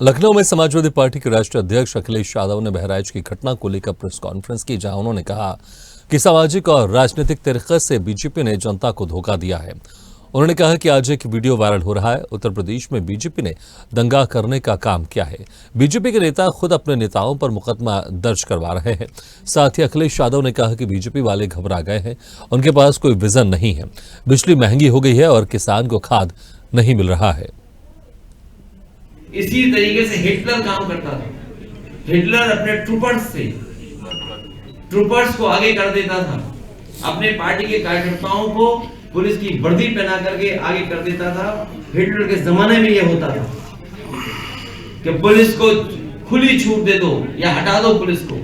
लखनऊ में समाजवादी पार्टी के राष्ट्रीय अध्यक्ष अखिलेश यादव ने बहराइच की घटना को लेकर प्रेस कॉन्फ्रेंस की, जहां उन्होंने कहा कि सामाजिक और राजनीतिक तरीके से बीजेपी ने जनता को धोखा दिया है। उन्होंने कहा कि आज एक वीडियो वायरल हो रहा है। उत्तर प्रदेश में बीजेपी ने दंगा करने का काम किया है। बीजेपी के नेता खुद अपने नेताओं पर मुकदमा दर्ज करवा रहे हैं। साथ ही अखिलेश यादव ने कहा कि बीजेपी वाले घबरा गए हैं, उनके पास कोई विजन नहीं है। बिजली महंगी हो गई है और किसान को खाद नहीं मिल रहा है। इसी तरीके से हिटलर काम करता था। हिटलर अपने ट्रूपर्स को आगे कर देता था। अपने पार्टी के कार्यकर्ताओं को पुलिस की वर्दी पहना करके आगे कर देता था। हिटलर के जमाने में यह होता था कि पुलिस को खुली छूट दे दो या हटा दो पुलिस को,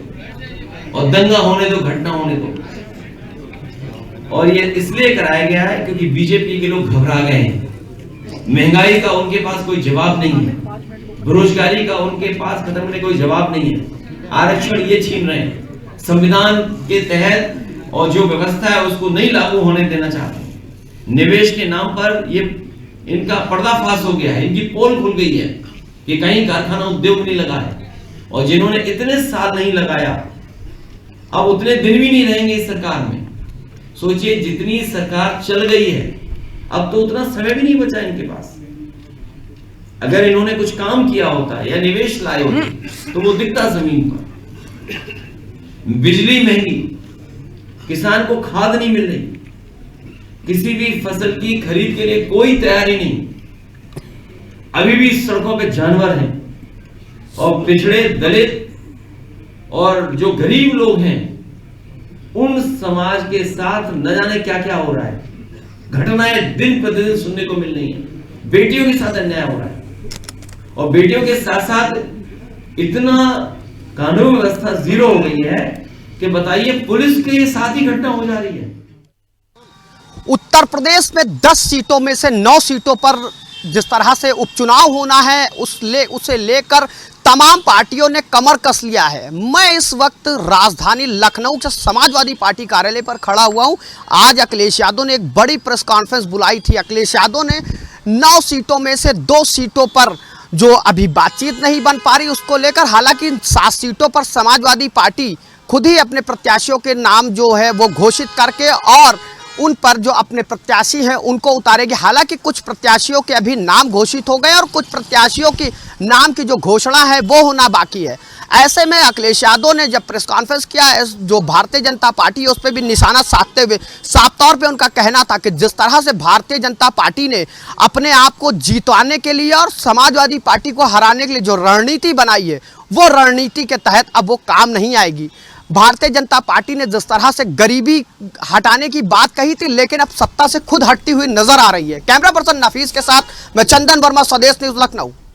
और दंगा होने दो, घटना होने दो। और ये इसलिए कराया गया है क्योंकि बीजेपी के लोग घबरा गए हैं। महंगाई का उनके पास कोई जवाब नहीं है, बेरोजगारी का उनके पास खत्म होने कोई जवाब नहीं है। आरक्षण ये छीन रहे हैं, संविधान के तहत और जो व्यवस्था है उसको नहीं लागू होने देना चाहते हैं। निवेश के नाम पर ये इनका पर्दाफाश हो गया है, इनकी पोल खुल गई है कि कहीं कारखाना उद्योग नहीं लगा है। और जिन्होंने इतने साल नहीं लगाया, अब उतने दिन भी नहीं रहेंगे इस सरकार में। सोचिए, जितनी सरकार चल गई है, अब तो उतना समय भी नहीं बचा इनके पास। अगर इन्होंने कुछ काम किया होता या निवेश लाए होते तो वो दिखता जमीन पर। बिजली महंगी, किसान को खाद नहीं मिल रही, किसी भी फसल की खरीद के लिए कोई तैयारी नहीं। अभी भी सड़कों पे जानवर हैं, और पिछड़े, दलित और जो गरीब लोग हैं, उन समाज के साथ न जाने क्या क्या हो रहा है। घटनाएं दिन प्रतिदिन सुनने को मिल रही हैं। बेटियों के साथ अन्याय हो रहा है, और बेटियों के साथ साथ इतना कानून व्यवस्था जीरो हो गई है कि बताइए, पुलिस के साथ ही घटना हो जा रही है। उत्तर प्रदेश में 10 सीटों में से 9 सीटों पर जिस तरह से उपचुनाव होना है उसे लेकर तमाम पार्टियों ने कमर कस लिया है। मैं इस वक्त राजधानी लखनऊ के समाजवादी पार्टी कार्यालय पर खड़ा हुआ हूं। आज अखिलेश यादव ने एक बड़ी प्रेस कॉन्फ्रेंस बुलाई थी। अखिलेश यादव ने 9 सीटों में से 2 सीटों पर जो अभी बातचीत नहीं बन पा रही उसको लेकर, हालांकि 7 सीटों पर समाजवादी पार्टी खुद ही अपने प्रत्याशियों के नाम जो है वो घोषित करके और उन पर जो अपने प्रत्याशी हैं उनको उतारेगी। हालांकि कुछ प्रत्याशियों के अभी नाम घोषित हो गए और कुछ प्रत्याशियों की नाम की जो घोषणा है वो होना बाकी है। ऐसे में अखिलेश यादव ने जब प्रेस कॉन्फ्रेंस किया, जो भारतीय जनता पार्टी है उस पर भी निशाना साधते हुए साफ तौर पे उनका कहना था कि जिस तरह से भारतीय जनता पार्टी ने अपने आप को जीतवाने के लिए और समाजवादी पार्टी को हराने के लिए जो रणनीति बनाई है, वो रणनीति के तहत अब वो काम नहीं आएगी। भारतीय जनता पार्टी ने जिस तरह से गरीबी हटाने की बात कही थी, लेकिन अब सत्ता से खुद हटती हुई नजर आ रही है। कैमरा पर्सन नफीस के साथ मैं चंदन वर्मा, स्वदेश न्यूज, लखनऊ।